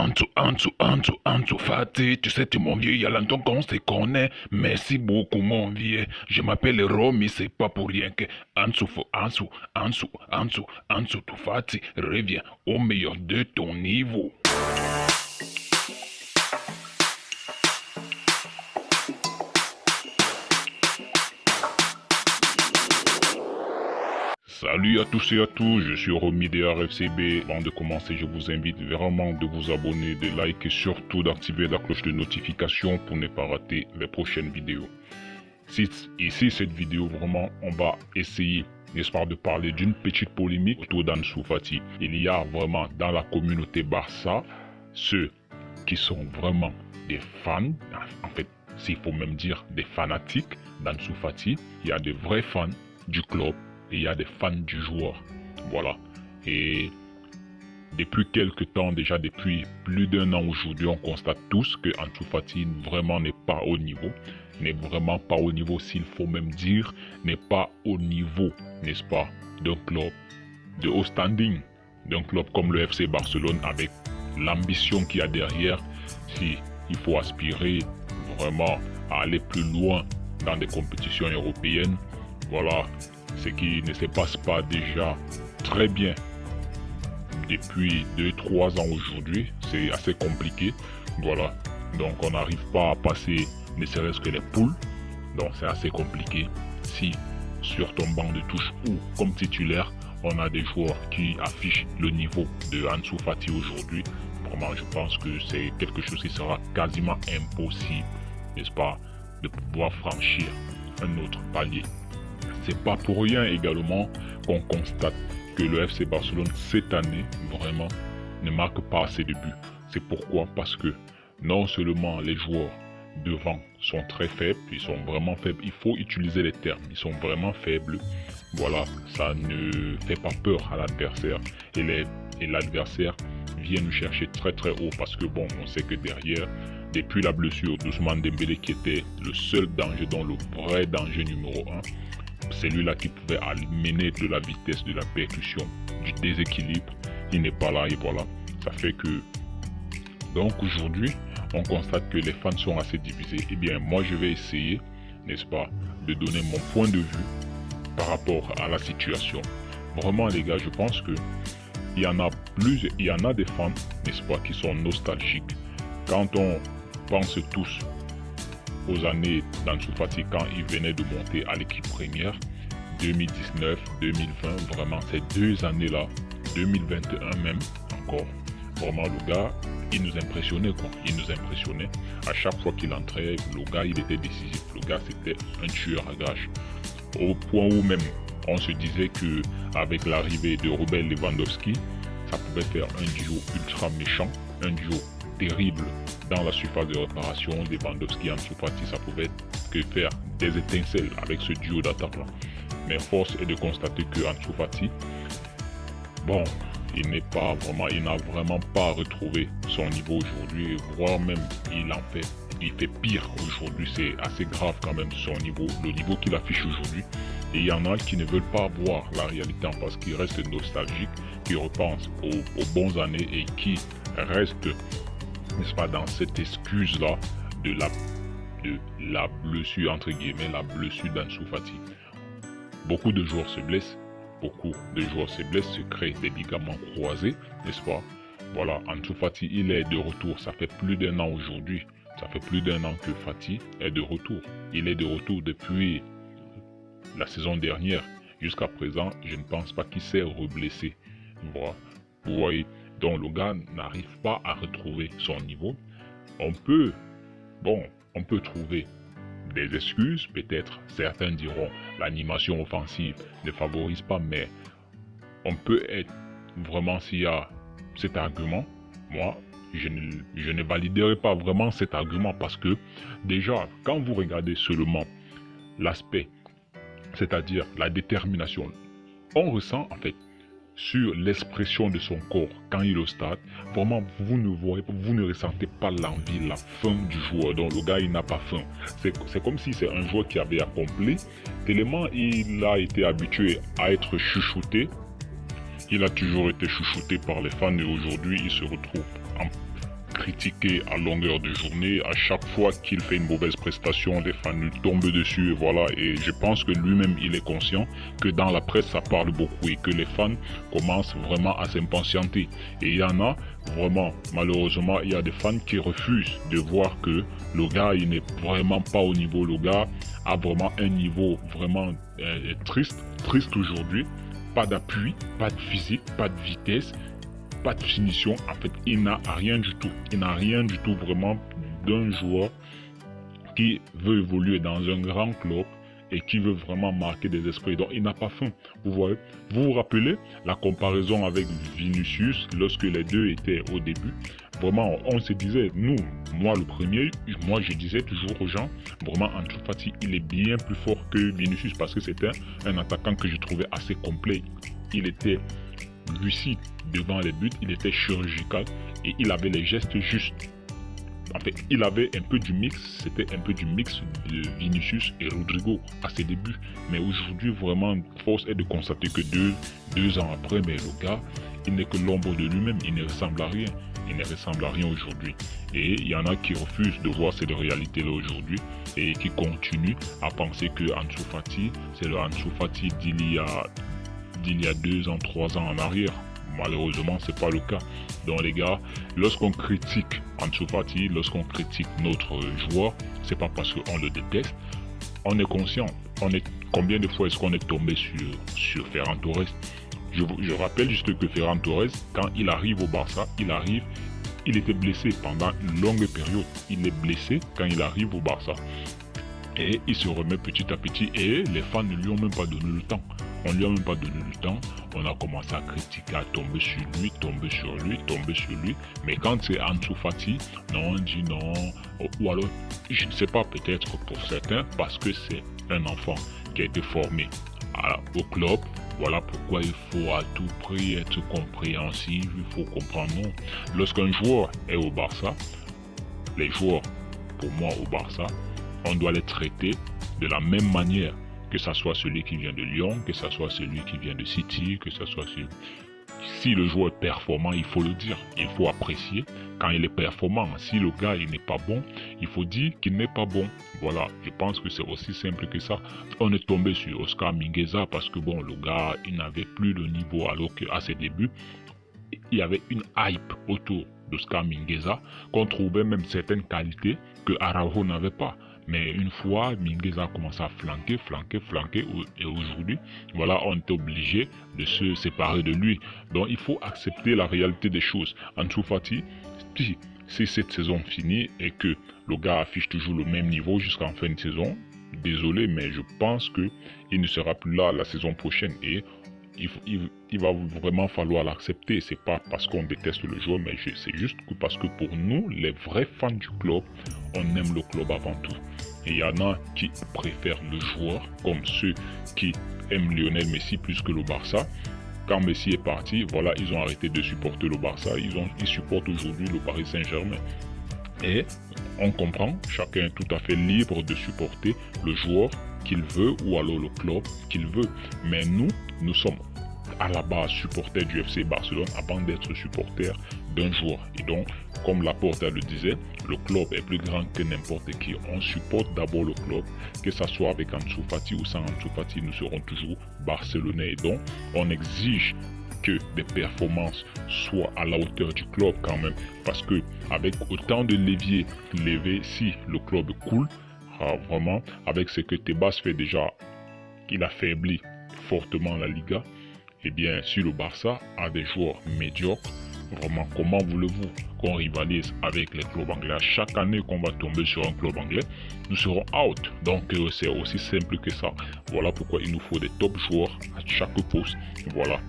Ansu Fati, tu sais, tu mon vieux, il y a longtemps qu'on se connaît. Merci beaucoup, mon vieux. Je m'appelle Romy, c'est pas pour rien que Ansu Fati revient au meilleur de ton niveau. Salut à tous et à tous, je suis Romy de RFCB. Avant de commencer, je vous invite vraiment de vous abonner, de liker et surtout d'activer la cloche de notification pour ne pas rater les prochaines vidéos. Ici, cette vidéo, vraiment, on va essayer, n'est-ce pas, de parler d'une petite polémique autour d'Ansu Fati. Il y a vraiment dans la communauté Barça ceux qui sont vraiment des fans, en fait, s'il faut même dire des fanatiques d'Ansu Fati. Il y a des vrais fans du club. Et il y a des fans du joueur. Voilà. Et depuis quelques temps, déjà depuis plus d'un an aujourd'hui, on constate tous que Ansu Fati vraiment n'est pas au niveau. N'est vraiment pas au niveau, s'il faut même dire, n'est pas au niveau, n'est-ce pas, d'un club de haut standing. D'un club comme le FC Barcelone avec l'ambition qu'il y a derrière. Si il faut aspirer vraiment à aller plus loin dans des compétitions européennes. Voilà. Ce qui ne se passe pas déjà très bien depuis 2-3 ans aujourd'hui, c'est assez compliqué, voilà, donc on n'arrive pas à passer ne serait-ce que les poules, donc c'est assez compliqué. Si sur ton banc de touche ou comme titulaire, on a des joueurs qui affichent le niveau de Ansu Fati aujourd'hui, vraiment je pense que c'est quelque chose qui sera quasiment impossible, n'est-ce pas, de pouvoir franchir un autre palier. C'est pas pour rien également qu'on constate que le FC Barcelone cette année vraiment ne marque pas assez de buts. C'est pourquoi? Parce que non seulement les joueurs devant sont très faibles, ils sont vraiment faibles, il faut utiliser les termes, ils sont vraiment faibles. Voilà, ça ne fait pas peur à l'adversaire et l'adversaire vient nous chercher très très haut parce que bon, on sait que derrière, depuis la blessure d'Ousmane Dembélé qui était le seul danger, dans le vrai danger numéro 1, celui-là qui pouvait amener de la vitesse, de la percussion, du déséquilibre, il n'est pas là et voilà. Ça fait que, donc aujourd'hui, on constate que les fans sont assez divisés. Eh bien, moi je vais essayer, n'est-ce pas, de donner mon point de vue par rapport à la situation. Vraiment les gars, je pense que il y en a des fans, n'est-ce pas, qui sont nostalgiques. Quand on pense tous aux années d'Ansu Fati quand il venait de monter à l'équipe première, 2019, 2020, vraiment ces 2 années-là, 2021 même encore, vraiment le gars, il nous impressionnait quoi, il nous impressionnait. À chaque fois qu'il entrait, le gars il était décisif, le gars c'était un tueur à gages. Au point où même on se disait que avec l'arrivée de Robert Lewandowski, ça pouvait faire un duo ultra méchant, un duo terrible dans la surface de réparation. Lewandowski et Ansu Fati, ça pouvait que faire des étincelles avec ce duo d'attaquants. Mais force est de constater que Ansu Fati, bon, il n'a vraiment pas retrouvé son niveau aujourd'hui, voire même il fait pire aujourd'hui. C'est assez grave quand même son niveau, le niveau qu'il affiche aujourd'hui. Et il y en a qui ne veulent pas voir la réalité parce qu'ils restent nostalgiques, qui repensent aux bonnes années et qui restent, n'est-ce pas, dans cette excuse-là de la blessure, entre guillemets, la blessure d'Ansu Fati. Beaucoup de joueurs se blessent, se créent des ligaments croisés, n'est-ce pas? Voilà, Ansu Fati, il est de retour, ça fait plus d'1 an aujourd'hui, ça fait plus d'1 an que Fati est de retour. Il est de retour depuis la saison dernière. Jusqu'à présent, je ne pense pas qu'il s'est reblessé. Voilà, vous voyez. Donc le gars n'arrive pas à retrouver son niveau. On peut trouver des excuses, peut-être certains diront l'animation offensive ne favorise pas, mais on peut être vraiment, s'il y a cet argument, moi je ne validerai pas vraiment cet argument parce que déjà quand vous regardez seulement l'aspect, c'est-à-dire la détermination, on ressent en fait sur l'expression de son corps quand il est au stade, vraiment vous ne ressentez pas l'envie, la faim du joueur. Donc le gars il n'a pas faim. C'est comme si c'est un joueur qui avait accompli, tellement il a été habitué à être chouchouté. Il a toujours été chouchouté par les fans et aujourd'hui il se retrouve critiqué à longueur de journée. À chaque fois qu'il fait une mauvaise prestation, les fans lui tombent dessus, et voilà. Et je pense que lui-même, il est conscient que dans la presse, ça parle beaucoup et que les fans commencent vraiment à s'impatienter. Et il y en a vraiment, malheureusement, il y a des fans qui refusent de voir que le gars, il n'est vraiment pas au niveau. Le gars a vraiment un niveau vraiment triste aujourd'hui. Pas d'appui, pas de physique, pas de vitesse, pas de finition. En fait, il n'a rien du tout. Il n'a rien du tout vraiment d'un joueur qui veut évoluer dans un grand club et qui veut vraiment marquer des esprits. Donc, il n'a pas faim. Vous voyez, vous vous rappelez la comparaison avec Vinicius lorsque les deux étaient au début. Vraiment, on se disait, moi le premier, moi je disais toujours aux gens, vraiment Ansu Fati, il est bien plus fort que Vinicius parce que c'était un attaquant que je trouvais assez complet. Il était lucide devant les buts, il était chirurgical et il avait les gestes justes. En fait, il avait un peu du mix, c'était un peu du mix de Vinicius et Rodrigo à ses débuts. Mais aujourd'hui, vraiment, force est de constater que deux ans après, mais le gars, il n'est que l'ombre de lui-même, il ne ressemble à rien. Il ne ressemble à rien aujourd'hui. Et il y en a qui refusent de voir cette réalité-là aujourd'hui et qui continuent à penser que Ansu Fati, c'est le Ansu Fati d'il y a 2 ans, 3 ans en arrière. Malheureusement, c'est pas le cas. Donc les gars, lorsqu'on critique Ansu Fati, lorsqu'on critique notre joueur, c'est pas parce qu'on le déteste. On est conscient. Combien de fois est-ce qu'on est tombé sur Ferran Torres? Je rappelle juste que Ferran Torres, quand il arrive au Barça, il était blessé pendant une longue période. Il est blessé quand il arrive au Barça. Et il se remet petit à petit et les fans ne lui ont même pas donné le temps. On ne lui a même pas donné le temps. On a commencé à critiquer, à tomber sur lui. Mais quand c'est Ansu Fati, non, on dit non. Ou alors, je ne sais pas, peut-être pour certains, parce que c'est un enfant qui a été formé au club. Voilà pourquoi il faut à tout prix être compréhensif, il faut comprendre. Non. Lorsqu'un joueur est au Barça, les joueurs, pour moi au Barça, on doit les traiter de la même manière, que ce soit celui qui vient de Lyon, que ce soit celui qui vient de City, que ce soit celui... Si le joueur est performant, il faut le dire, il faut apprécier quand il est performant. Si le gars il n'est pas bon, il faut dire qu'il n'est pas bon. Voilà, je pense que c'est aussi simple que ça. On est tombé sur Oscar Mingueza parce que bon, le gars il n'avait plus de niveau alors qu'à ses débuts, il y avait une hype autour d'Oscar Mingueza qu'on trouvait même certaines qualités que Araujo n'avait pas. Mais une fois, Mingueza a commencé à flanquer, et aujourd'hui, voilà, on est obligé de se séparer de lui. Donc, il faut accepter la réalité des choses. Ansu Fati, si cette saison finit et que le gars affiche toujours le même niveau jusqu'en fin de saison, désolé, mais je pense qu'il ne sera plus là la saison prochaine et il va vraiment falloir l'accepter. C'est pas parce qu'on déteste le joueur, mais c'est juste parce que pour nous, les vrais fans du club, on aime le club avant tout. Et il y en a qui préfèrent le joueur, comme ceux qui aiment Lionel Messi plus que le Barça. Quand Messi est parti, voilà, ils ont arrêté de supporter le Barça. Ils supportent aujourd'hui le Paris Saint-Germain. Et on comprend, chacun est tout à fait libre de supporter le joueur qu'il veut ou alors le club qu'il veut. Mais nous sommes à la base supporters du FC Barcelone avant d'être supporters d'un joueur. Et donc, comme Laporta le disait, le club est plus grand que n'importe qui. On supporte d'abord le club, que ce soit avec Ansu Fati ou sans Ansu Fati, nous serons toujours barcelonais. Et donc, on exige que des performances soient à la hauteur du club quand même. Parce que avec autant de leviers levés, si le club coule, vraiment, avec ce que Tebas fait déjà, il affaiblit fortement la Liga. Et bien, si le Barça a des joueurs médiocres, vraiment, comment voulez-vous qu'on rivalise avec les clubs anglais? À chaque année qu'on va tomber sur un club anglais, nous serons out. Donc, c'est aussi simple que ça. Voilà pourquoi il nous faut des top joueurs à chaque poste. Voilà.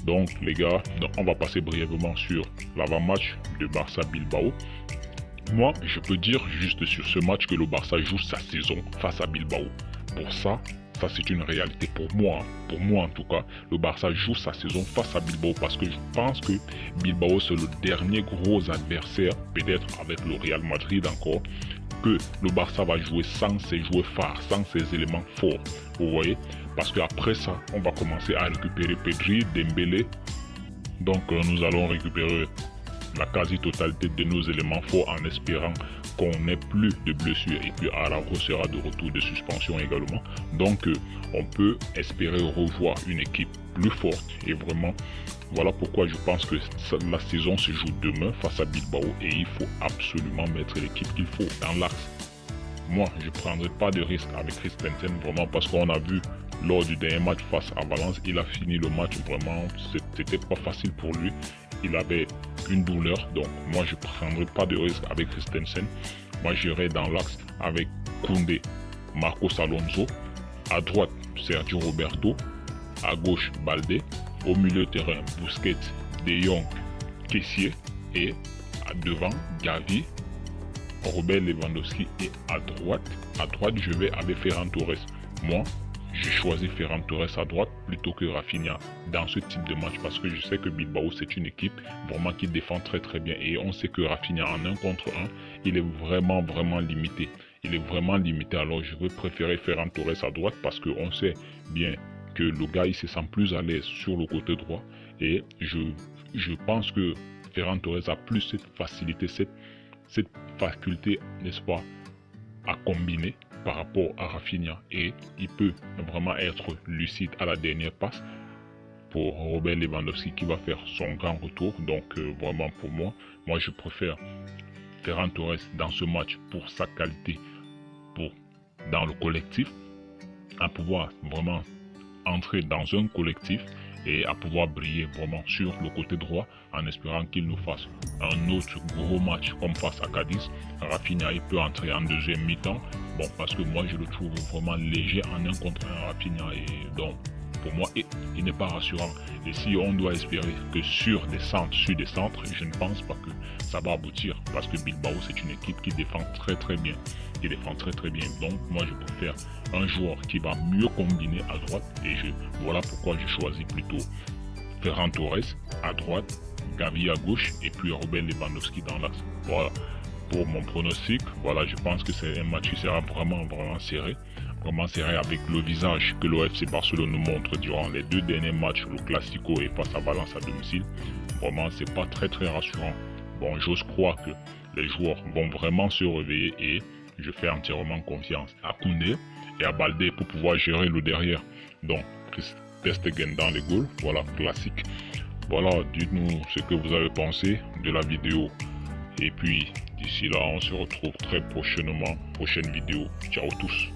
Donc, les gars, on va passer brièvement sur l'avant-match de Barça-Bilbao. Moi, je peux dire juste sur ce match que le Barça joue sa saison face à Bilbao. Pour ça, c'est une réalité pour moi en tout cas. Le Barça joue sa saison face à Bilbao parce que je pense que Bilbao c'est le dernier gros adversaire, peut-être avec le Real Madrid encore, que le Barça va jouer sans ses joueurs phares, sans ses éléments forts. Vous voyez? Parce qu'après ça, on va commencer à récupérer Pedri, Dembélé. Donc nous allons récupérer la quasi-totalité de nos éléments forts en espérant qu'on n'ait plus de blessures. Et puis Araujo sera de retour de suspension également. Donc on peut espérer revoir une équipe plus forte. Et vraiment, voilà pourquoi je pense que la saison se joue demain face à Bilbao. Et il faut absolument mettre l'équipe qu'il faut dans l'axe. Moi, je ne prendrai pas de risque avec Christensen, vraiment, parce qu'on a vu lors du dernier match face à Valence, il a fini le match, vraiment, c'était pas facile pour lui. Il avait une douleur, donc moi, je ne prendrai pas de risque avec Christensen. Moi, j'irai dans l'axe avec Koundé, Marcos Alonso, à droite, Sergio Roberto, à gauche, Baldé, au milieu de terrain, Busquets, De Jong, Kessié, et devant, Gavi, Robert Lewandowski, et à droite, je vais avec Ferran Torres. Moi, j'ai choisi Ferran Torres à droite plutôt que Rafinha dans ce type de match parce que je sais que Bilbao c'est une équipe vraiment qui défend très très bien et on sait que Rafinha en 1 contre 1, il est vraiment limité. Il est vraiment limité, alors je vais préférer Ferran Torres à droite parce qu'on sait bien que le gars il se sent plus à l'aise sur le côté droit et je pense que Ferran Torres a plus cette facilité, cette faculté, n'est-ce pas, à combiner par rapport à Rafinha et il peut vraiment être lucide à la dernière passe pour Robert Lewandowski qui va faire son grand retour. Donc vraiment pour moi je préfère Ferran Torres dans ce match pour sa qualité dans le collectif, à pouvoir vraiment entrer dans un collectif et à pouvoir briller vraiment sur le côté droit en espérant qu'il nous fasse un autre gros match comme face à Cadiz. Rafinha il peut entrer en deuxième mi-temps, bon parce que moi je le trouve vraiment léger en 1 contre 1 Rafinha et donc pour moi il n'est pas rassurant et si on doit espérer que sur des centres, je ne pense pas que ça va aboutir parce que Bilbao c'est une équipe qui défend très bien. Donc moi je préfère un joueur qui va mieux combiner à droite et voilà pourquoi je choisis plutôt Ferran Torres à droite, Gavi à gauche et puis Robert Lewandowski dans l'axe. Voilà pour mon pronostic. Voilà, je pense que c'est un match qui sera vraiment serré. Vraiment serré avec le visage que l'OFC Barcelone nous montre durant les 2 derniers matchs, le Classico et face à Valence à domicile. Vraiment c'est pas très rassurant. Bon, j'ose croire que les joueurs vont vraiment se réveiller et je fais entièrement confiance à Koundé et à Baldé pour pouvoir gérer le derrière. Donc, Ter Stegen dans les goals, voilà, classique. Voilà, dites-nous ce que vous avez pensé de la vidéo. Et puis, d'ici là, on se retrouve très prochainement. Prochaine vidéo. Ciao tous.